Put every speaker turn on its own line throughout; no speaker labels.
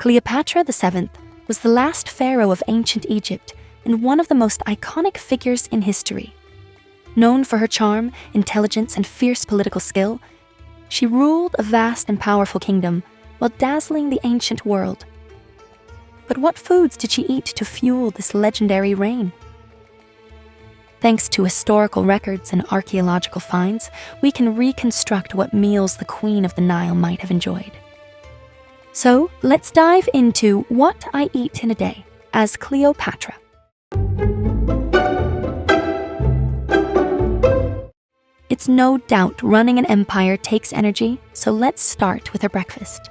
Cleopatra VII was the last pharaoh of ancient Egypt and one of the most iconic figures in history. Known for her charm, intelligence, and fierce political skill, she ruled a vast and powerful kingdom while dazzling the ancient world. But what foods did she eat to fuel this legendary reign? Thanks to historical records and archaeological finds, we can reconstruct what meals the Queen of the Nile might have enjoyed. So, let's dive into what I eat in a day as Cleopatra. It's no doubt running an empire takes energy, so let's start with her breakfast.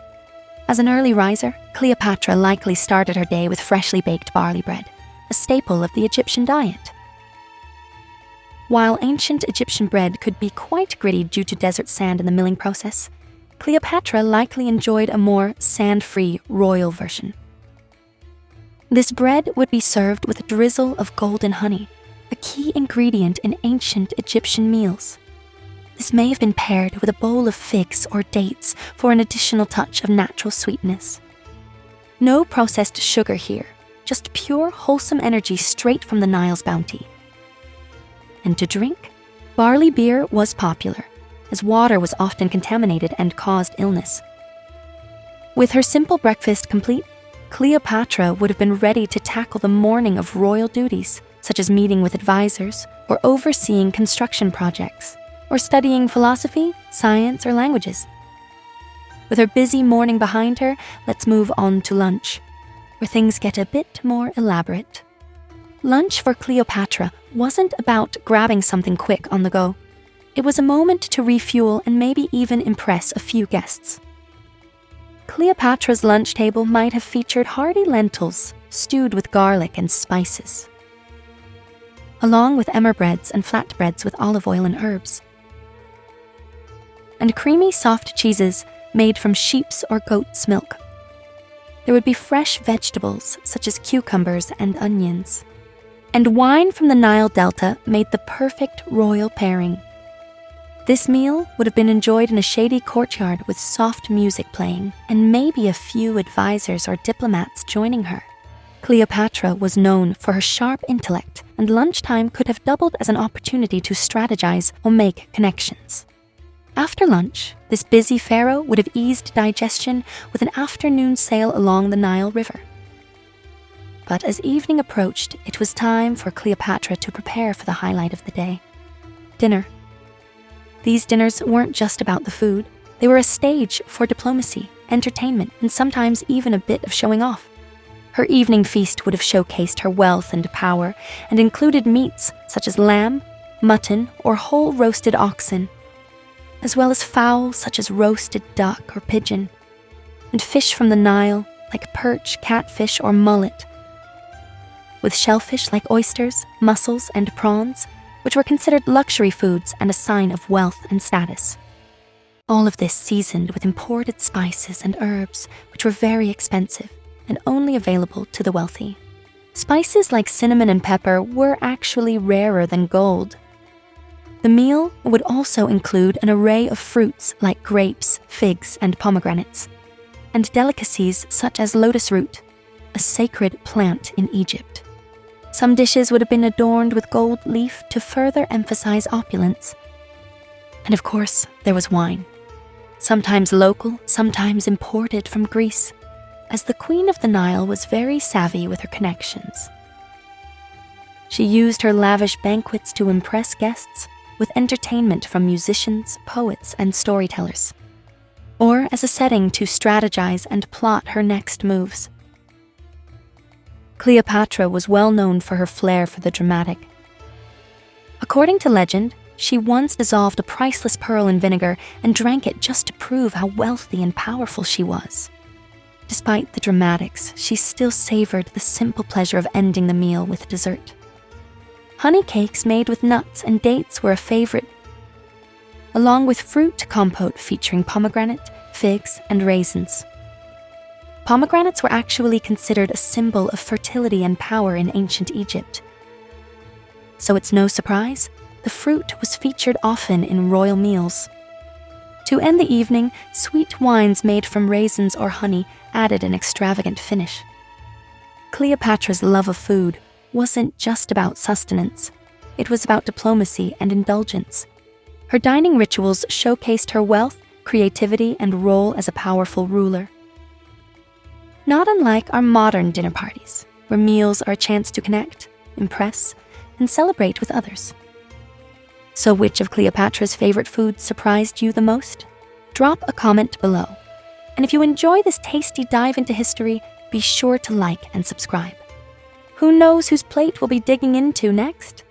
As an early riser, Cleopatra likely started her day with freshly baked barley bread, a staple of the Egyptian diet. While ancient Egyptian bread could be quite gritty due to desert sand in the milling process, Cleopatra likely enjoyed a more sand-free royal version. This bread would be served with a drizzle of golden honey, a key ingredient in ancient Egyptian meals. This may have been paired with a bowl of figs or dates for an additional touch of natural sweetness. No processed sugar here, just pure, wholesome energy straight from the Nile's bounty. And to drink, barley beer was popular, as water was often contaminated and caused illness. With her simple breakfast complete, Cleopatra would have been ready to tackle the morning of royal duties, such as meeting with advisors or overseeing construction projects, or studying philosophy, science, or languages. With her busy morning behind her, let's move on to lunch, where things get a bit more elaborate. Lunch for Cleopatra wasn't about grabbing something quick on the go. It was a moment to refuel and maybe even impress a few guests. Cleopatra's lunch table might have featured hearty lentils stewed with garlic and spices, along with emmer breads and flatbreads with olive oil and herbs, and creamy soft cheeses made from sheep's or goat's milk. There would be fresh vegetables such as cucumbers and onions, and wine from the Nile Delta made the perfect royal pairing. This meal would have been enjoyed in a shady courtyard with soft music playing and maybe a few advisors or diplomats joining her. Cleopatra was known for her sharp intellect, and lunchtime could have doubled as an opportunity to strategize or make connections. After lunch, this busy pharaoh would have eased digestion with an afternoon sail along the Nile River. But as evening approached, it was time for Cleopatra to prepare for the highlight of the day: dinner. These dinners weren't just about the food, they were a stage for diplomacy, entertainment, and sometimes even a bit of showing off. Her evening feast would have showcased her wealth and power and included meats such as lamb, mutton, or whole roasted oxen, as well as fowl such as roasted duck or pigeon, and fish from the Nile like perch, catfish, or mullet, with shellfish like oysters, mussels, and prawns, which were considered luxury foods and a sign of wealth and status. All of this seasoned with imported spices and herbs, which were very expensive and only available to the wealthy. Spices like cinnamon and pepper were actually rarer than gold. The meal would also include an array of fruits like grapes, figs, and pomegranates, and delicacies such as lotus root, a sacred plant in Egypt. Some dishes would have been adorned with gold leaf to further emphasize opulence. And of course, there was wine, sometimes local, sometimes imported from Greece, as the Queen of the Nile was very savvy with her connections. She used her lavish banquets to impress guests with entertainment from musicians, poets, and storytellers, or as a setting to strategize and plot her next moves. Cleopatra was well known for her flair for the dramatic. According to legend, she once dissolved a priceless pearl in vinegar and drank it just to prove how wealthy and powerful she was. Despite the dramatics, she still savored the simple pleasure of ending the meal with dessert. Honey cakes made with nuts and dates were a favorite, along with fruit compote featuring pomegranate, figs, and raisins. Pomegranates were actually considered a symbol of fertility and power in ancient Egypt. So it's no surprise, the fruit was featured often in royal meals. To end the evening, sweet wines made from raisins or honey added an extravagant finish. Cleopatra's love of food wasn't just about sustenance. It was about diplomacy and indulgence. Her dining rituals showcased her wealth, creativity, and role as a powerful ruler. Not unlike our modern dinner parties, where meals are a chance to connect, impress, and celebrate with others. So which of Cleopatra's favorite foods surprised you the most? Drop a comment below. And if you enjoy this tasty dive into history, be sure to like and subscribe. Who knows whose plate we'll be digging into next?